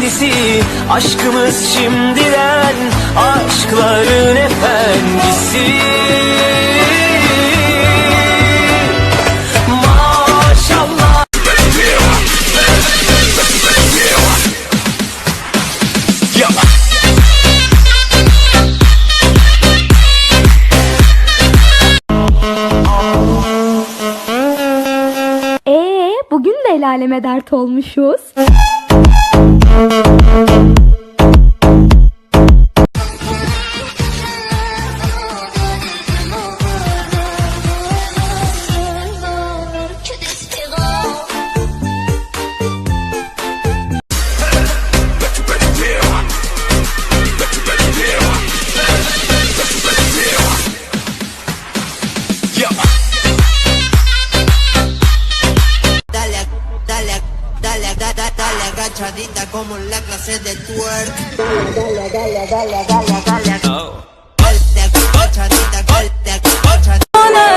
efendisi, aşkımız şimdiden aşkların efendisi. Maşallah. Bugün de el aleme dert olmuşuz. Agachadita como en la clase de twerk.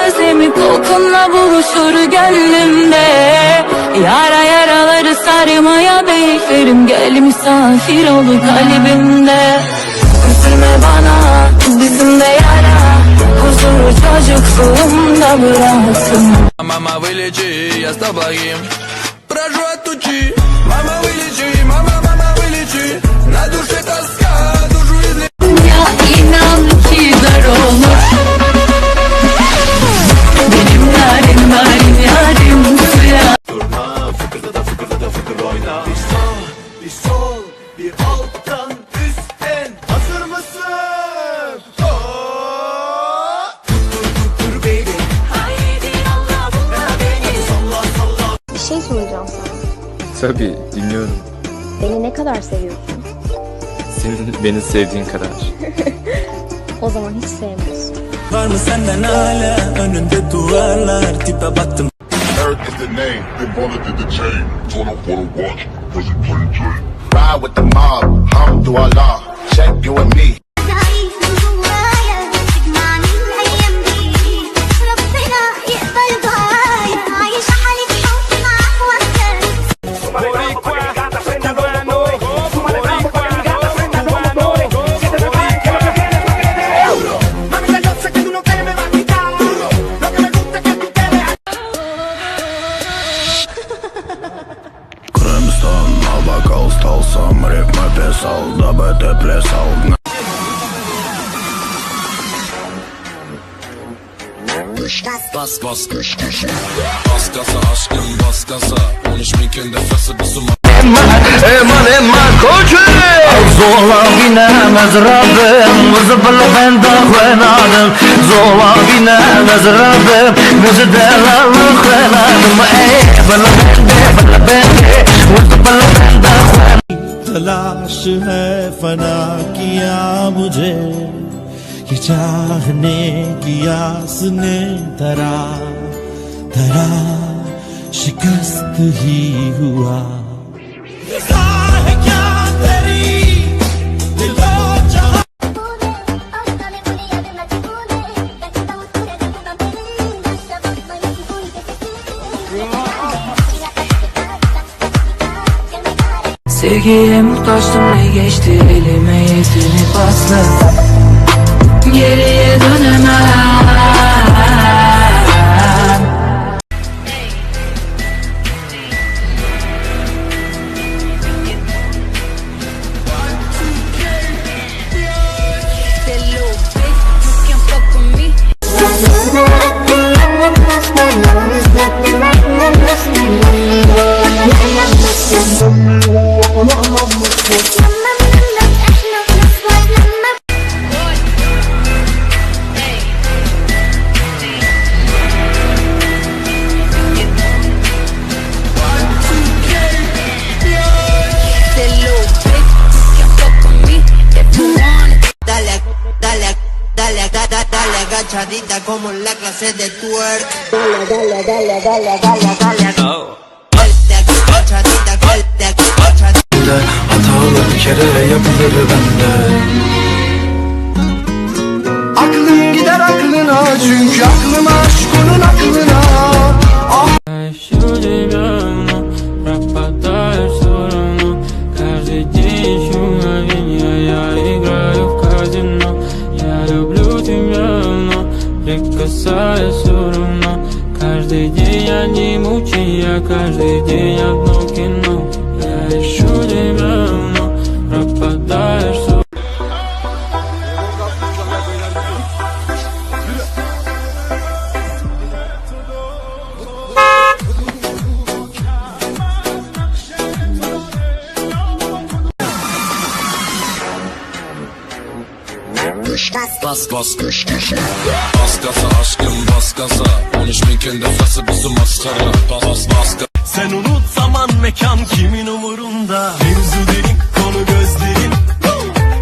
Özlemi kokunla buluşur gönlümde. Yara yaraları sarmaya beklerim. Gel misafir ol kalbimde. Üzülme bana bizim de yara. Huzuru çocukluğumda bıraktım. Mama вылечи, я с тобой брожу от тучи. Мама вылечи, мама вылечи. На душе тоска, душу излечи. Ya inan ki dar olur. Benim yarim yarim suya. Durma fıkırda da fıkır oyna. Bir sol bir alttan üstten. Hazır mısın? Dur baby. Haydi Allah buna beni. Salla salla. Bir şey soracağım sana. Tabii, dinliyorum. Beni ne kadar seviyorsun? Senin beni sevdiğin kadar. O zaman hiç sevmiyorsun. Var mı senden hala önünde duvarlar, tipe baktım. Eric is the name, they wanted to the chain. Told him wanna watch, cause he playing Jay. Ride with the mob, hamdulillah, check you and me. Bas bas bas gaza aşkım bas gaza 13 bin kende fası bizim Eman koçum. Zola binemez Rabbim, kızı bende kvenadım. Zola binemez Rabbim, kızı delalı kvenadım. Bende, kızı bende kvenadım. तलाश है फना किया मुझे ये चाहने की आस ने धरा शिकस्त ही हुआ Sevgiye muhtaçtım ne geçti elime yetini pasla. Geriye dönemem. Agachadita como en la clase de twerk. Hatalı bir kere yapılır bende. Aklım gider aklına, çünkü aklım aşk onun aklına. Ah. як no кіно. Я іщу тебе вновь, пропадаєш сон. Bas gaza aşkım bas gaza 13.000 kendi frası bizim maskara. Bas Sen unut zaman mekan kimin umurunda. Mevzu derin konu gözlerin.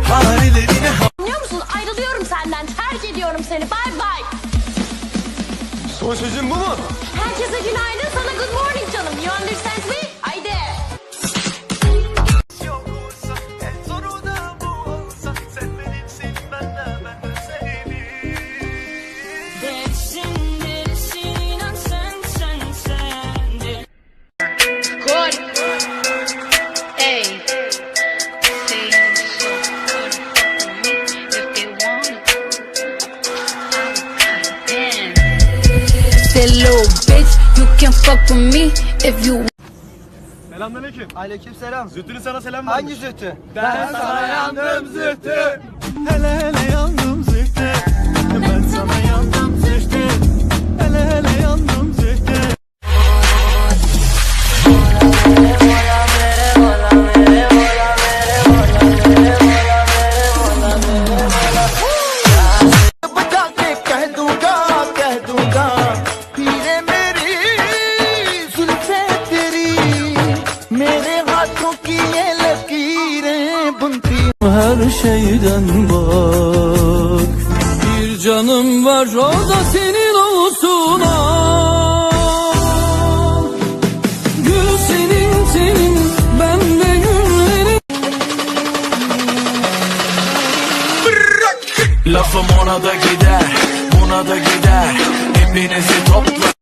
Harilerine Anlıyor musun? Ayrılıyorum senden. Terk ediyorum seni. Bye bye. Son sözün bu mu? Herkese günaydın. Sana good morning canım. You understand me? Haydi. That little bitch, you can fuck with me if you. Selamünaleyküm. Aleykümselam. Zühtü'nün sana selam var. Hangi Zühtü? Ben sana yandım Zühtü. hele hele yandım zühtü. Ben sana yandım zühtü. Hele hele yandım zühtü. Her şeyden bak. Bir canım var o da senin olsun al. Gül senin ben de güllerim. Lafım ona da gider, buna da gider. Hepinizi topla.